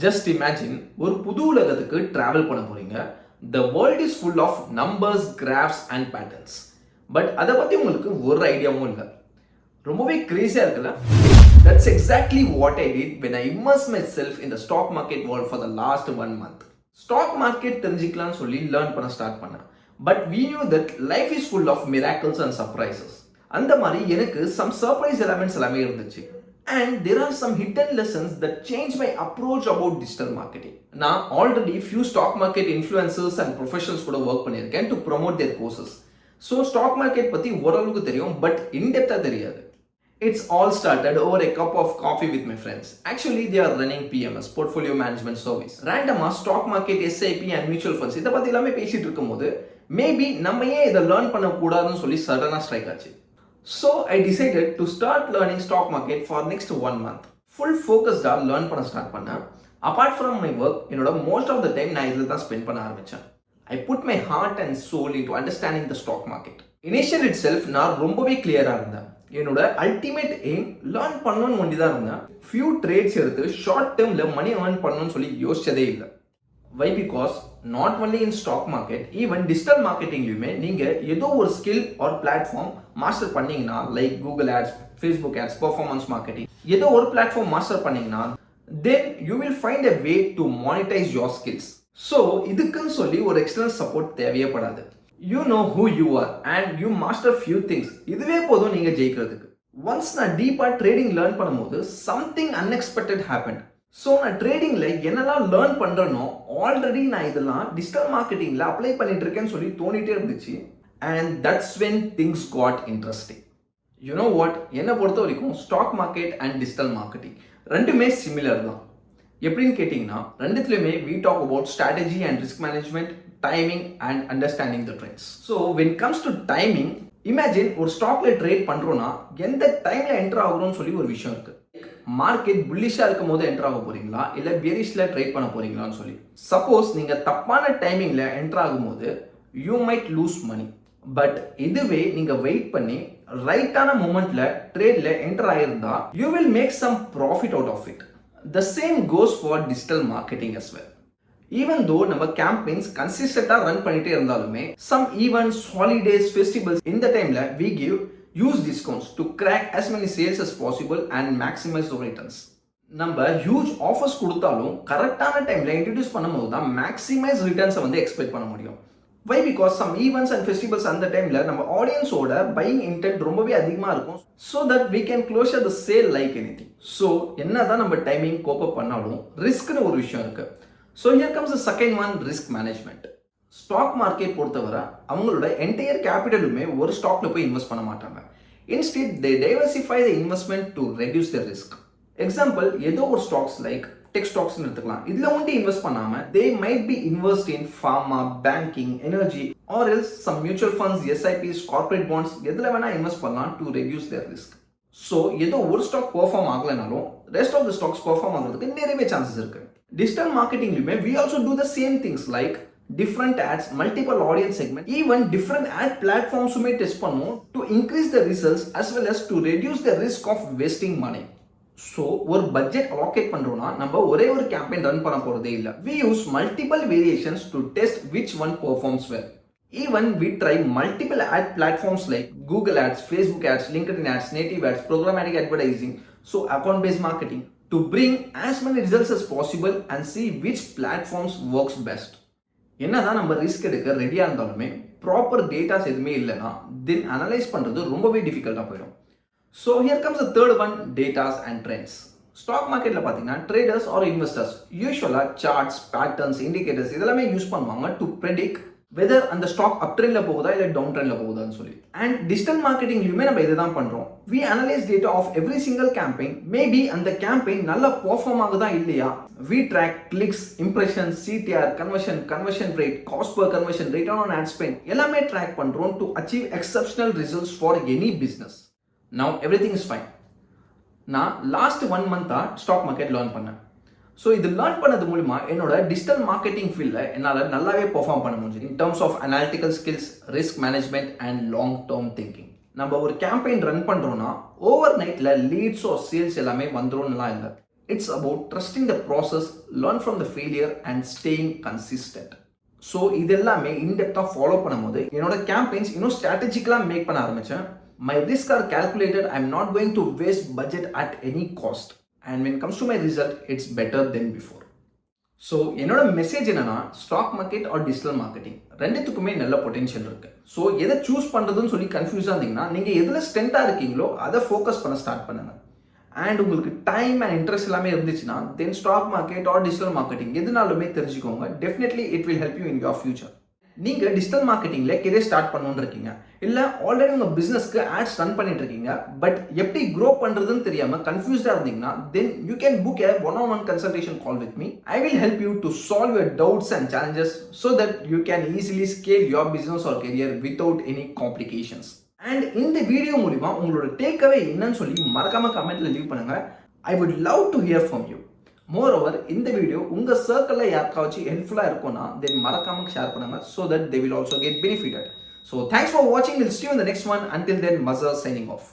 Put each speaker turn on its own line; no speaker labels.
Just imagine ஒரு புது உலகத்துக்கு டிராவல் பண்ண போறீங்க. The world is full of numbers, graphs and patterns. But அதை பத்தி உங்களுக்கு ஒரு ஐடியாவும் இல்லை. ரொம்பவே கிரேசியா இருக்குல்ல? That's exactly what I did when I immersed myself in the stock market world for the last 1 month. Stock market தெரிஞ்சிக்கலாம்னு சொல்லி learn பண்ண ஸ்டார்ட் பண்ணேன். But we knew that life is full of miracles and surprises. அந்த மாதிரி எனக்கு some surprise elements எல்லாமே இருந்துச்சு. And there are some hidden lessons that changed my approach about digital marketing. நான் already few stock market influencers and professionals கூட work பண்ணியிருக்கேன் to promote their courses. So stock market பத்தி ஓரளவுக்கு தெரியும் but in-depth தெரியாது. It's all started over a cup of coffee with my friends. Actually they are running PMS, Portfolio Management Service. Randomly stock market, SIP and mutual funds இதை பத்தி எல்லாமே பேசிட்டு இருக்கும்போது maybe நம்ம ஏன் இதை லேர்ன் பண்ணக்கூடாதுன்னு சொல்லி சடனாக ஸ்ட்ரைக் ஆச்சு. So I decided to start learning stock market for next 1 month. Full focused learn பண்ண ஸ்டார்ட் பண்ணேன். Apart from my work, என்னோட most of the time நான் இதில் தான் ஸ்பெண்ட் பண்ண ஆரம்பித்தேன். I put my heart and soul into understanding the stock market. Initial itself நான் ரொம்பவே கிளியராக இருந்தேன். என்னோட அல்டிமேட் எய்ம் லேர்ன் பண்ணணும்னு ஒண்டி தான் இருந்தேன். ஃபியூ ட்ரேட்ஸ் எடுத்து ஷார்ட் டேர்மில் மணி ஏர்ன் பண்ணணும்னு சொல்லி யோசிச்சதே இல்லை. Why? Because not only in stock market, even digital marketing நீங்க ஏதோ ஒரு ஸ்கில் ஆர் பிளாட்ஃபார்ம் மாஸ்டர் பண்ணீங்கன்னா like Google ads, Facebook ads, performance marketing ஏதோ ஒரு பிளாட்ஃபார்ம் மாஸ்டர் பண்ணீங்கன்னா then you will find a way to monetize your skills. So இதுக்குன்னு சொல்லி ஒரு எக்ஸ்டர்னல் சப்போர்ட் தேவையே படாது. You know who you are and you master few things. இதுவே போதும் நீங்க ஜெயிக்கிறதுக்கு. Once நான் டீப்பா ட்ரேடிங் லேர்ன் பண்ணும்போது something unexpected happened. ஸோ நான் ட்ரேடிங்கில் என்னெல்லாம் லேர்ன் பண்ணுறனோ ஆல்ரெடி நான் இதெல்லாம் டிஜிட்டல் மார்க்கெட்டிங்கில் அப்ளை பண்ணிட்டு இருக்கேன்னு சொல்லி தோணிட்டே இருந்துச்சு. And that's when things got interesting. You know what, என்னை பொறுத்த வரைக்கும் stock market and digital marketing ரெண்டுமே சிமிலர் தான். எப்படின்னு கேட்டிங்கன்னா ரெண்டுத்துலையுமே we talk about strategy and risk management, timing and understanding the trends. So when comes to timing, imagine ஒரு ஸ்டாக்ல ட்ரேட் பண்ணுறோன்னா எந்த டைமில் என்டர் ஆகுறோம்னு சொல்லி ஒரு விஷயம் இருக்குது. மார்க்கெட் புல்லிஷாக இருக்கும் போது என்டர் ஆக போறீங்களா இல்லை பியரிஷ்ல ட்ரேட் பண்ண போறீங்களான்னு சொல்லி. சப்போஸ் நீங்கள் தப்பான டைமிங்கில் என்டர் ஆகும்போது you might lose money. But இதுவே நீங்கள் வெயிட் பண்ணி ரைட்டான மூமெண்ட்ல ட்ரேட்ல என்டர் ஆயிருந்தா you will make some profit out of it. The same goes for digital marketing as well. Even though நம்ம கேம்பெயின்ஸ் கன்சிஸ்டண்டாக ரன் பண்ணிட்டே இருந்தாலுமே சம் ஈவெண்ட்ஸ், ஹாலிடேஸ், ஃபெஸ்டிவல்ஸ் இந்த டைம்ல we give use discounts to crack as many sales as possible and maximize the returns. நம்ம huge offers கொடுத்தாலும் கரெக்டான டைம்ல introduce பண்ணும்போது தான் மேக்ஸிமைஸ் ரிட்டர்ன்ஸை வந்து எக்ஸ்பெக்ட் பண்ண முடியும். Why? Because some events and festivals அந்த டைம்ல நம்ம ஆடியன்ஸோட பையிங் இன்டென்ட் ரொம்பவே அதிகமாக இருக்கும். So that we can closure the sale like anything. So என்னதான் நம்ம டைமிங் கோப் அப் பண்ணாலும் ரிஸ்க்னு ஒரு விஷயம் இருக்கு. So here comes the second one, risk management. Stock market பொறுத்தவரை அவங்களோட என்டையர் கேபிட்டலுமே ஒரு ஸ்டாக்ல போய் இன்வெஸ்ட் பண்ண மாட்டாங்க. Instead they diversify the investment to reduce the risk. Example, ஏதோ ஒரு ஸ்டாக்ஸ் லைக் டெக் ஸ்டாக்ஸ்னு எடுத்துக்கலாம். இதுல ஒன்றும் இன்வெஸ்ட் பண்ணாம they might be invest in pharma, banking, energy or else some mutual funds, SIPs, corporate bonds எதுல வேணா இன்வெஸ்ட் பண்ணலாம் to reduce their risk. So ஏதோ ஒரு ஸ்டாக் பெர்ஃபார்ம் ஆகலைனாலும் rest of the stocks perform ஆகிறதுக்கு நிறையவே சான்சஸ் இருக்கு. டிஜிட்டல் மார்க்கெட்டிங்லையுமே we also do the same things like different ads, multiple audience segment, even different ad platforms may test பண்ணும் to increase the results as well as to reduce the risk of wasting money. So ஒரு budget allocate பண்றோம்னா நம்ம ஒரே ஒரு campaign run பண்ண போறதே இல்ல. We use multiple variations to test which one performs well. Even we try multiple ad platforms like Google ads, Facebook ads, LinkedIn ads, native ads, programmatic advertising, so account based marketing to bring as many results as possible and see which platforms works best. என்னதான் நம்ம risk எடுக்க ரெடியாக இருந்தாலுமே proper datas எதுவுமே இல்லைன்னா தென் analyse பண்ணுறது ரொம்பவே டிஃபிகல்ட்டாக போயிடும். So here comes the third one, datas and trends. Stock மார்க்கெட்டில் பார்த்தீங்கன்னா ட்ரேடர்ஸ் ஆர் இன்வெஸ்டர்ஸ் யூஸ்வலாக சார்ட்ஸ், பேட்டர்ன்ஸ், இண்டிகேட்டர்ஸ் இதெல்லாமே யூஸ் பண்ணுவாங்க டு ப்ரெடிக்ட் வெதர் அந்த ஸ்டாக் அப் ட்ரெண்ட்ல போகுதா இல்லை டவுன் ட்ரெண்ட்ல போகுதான்னு சொல்லி. அண்ட் டிஜிட்டல் மார்க்கெட்டிங்லையுமே நம்ம இதை தான் பண்ணுறோம். We analyse data of every single campaign. Maybe அந்த கேம்பெயின் நல்லா பெர்ஃபார்ம் ஆகுதா இல்லையா. We track clicks, impressions, CTR, conversion rate, cost per conversion, return on ad spend எல்லாமே ட்ராக் பண்ணுறோம் to achieve exceptional results for any business. Now everything is fine. நான் last 1 மந்த்தாக stock market learn பண்ணேன். ஸோ இது learn பண்ணது மூலிமா என்னோட டிஜிட்டல் மார்க்கெட்டிங் ஃபீல்டில் என்னால் நல்லாவே பெர்ஃபார்ம் பண்ண முடிஞ்சது in terms of analytical skills, risk management and long term thinking. நம்ம ஒரு கேம்பெயின் ரன் பண்ணுறோன்னா ஓவர் நைட்டில் லீட்ஸோ சேல்ஸ் எல்லாமே வந்துடும்லாம் இல்லை. It's about trusting the process, learn from the failure and staying consistent. So இது எல்லாமே இன்டெப்த்தாக ஃபாலோ பண்ணும்போது என்னோட கேம்பெயின்ஸ் இன்னும் ஸ்ட்ராட்டஜிக்கலாக மேக் பண்ண ஆரம்பித்தேன். My risk are calculated. I'm not going to waste budget at any cost. And when it comes to my result, it's better than before. So என்னோட message என்னன்னா, stock market or digital marketing ரெண்டுத்துக்குமே நல்ல potential இருக்கு. So எதை choose பண்ணுறதுன்னு சொல்லி கன்ஃபியூஸாக இருந்தீங்கன்னா, நீங்கள் எதில் ஸ்ட்ரென்த்தாக இருக்கீங்களோ அதை ஃபோக்கஸ் பண்ண ஸ்டார்ட் பண்ணுங்க. அண்ட் உங்களுக்கு டைம் அண்ட் இன்ட்ரெஸ்ட் எல்லாமே இருந்துச்சுன்னா, then stock market or digital marketing எதுனாலுமே தெரிஞ்சுக்கோங்க. Definitely it will help you in your future. நீங்கள் டிஜிட்டல் மார்க்கெட்டிங்கில் கெரியர் ஸ்டார்ட் பண்ணணுன்னு இருக்கீங்க, இல்லை ஆல்ரெடி உங்கள் பிஸ்னஸ்க்கு ஆட்ஸ் ரன் பண்ணிட்டு இருக்கீங்க, பட் எப்படி க்ரோ பண்ணுறதுன்னு தெரியாமல் கன்ஃபியூஸ்டாக இருந்தீங்கன்னா, then you can book a one-on-one consultation call with me. I will help you to solve your doubts and challenges so that you can easily scale your business or career without any complications. And இந்த video மூலிமா உங்களோட takeaway என்னன்னு சொல்லி மறக்காம கமெண்ட்ல leave பண்ணுங்க. I would love to hear from you. More over, இந்த video உங்க சர்க்கிளில் யாருக்காச்சும் ஹெல்ப்ஃபுல்லாக இருக்கும்னா தென் மறக்காம ஷேர் பண்ணுங்க, so that they will also get benefited. So thanks for watching. We'll see you in the next one. Until then, Mazhar signing off.